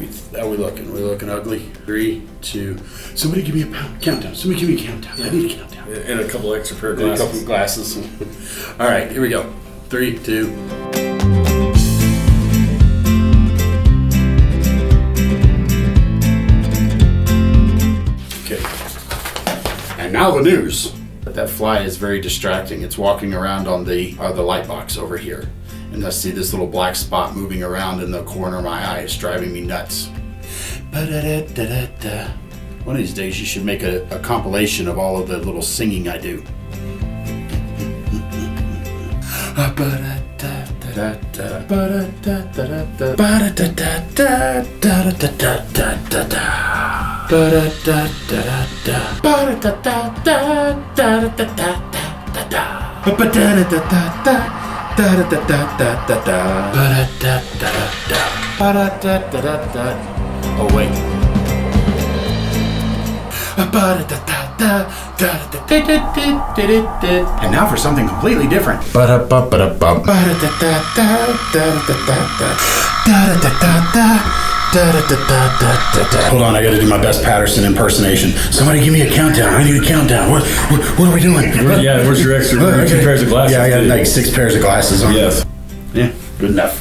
we looking? We looking ugly? 3, 2. Somebody give me a countdown. Somebody give me a countdown. Yeah. I need a countdown. And a couple extra pair of glasses. And a couple of glasses. All right, here we go. 3, 2. Okay. And now the news. That fly is very distracting. It's walking around on the light box over here. And I see this little black spot moving around in the corner of my eye. It's driving me nuts. One of these days you should make a compilation of all of the little singing I do. Oh wait. And now for something completely different. Hold on, I gotta do my best Patterson impersonation. Somebody give me a countdown. I need a countdown. What are we doing? Where's your extra 2 pairs of glasses? Yeah, I got like 6 pairs of glasses on. Yes. Yeah, good enough.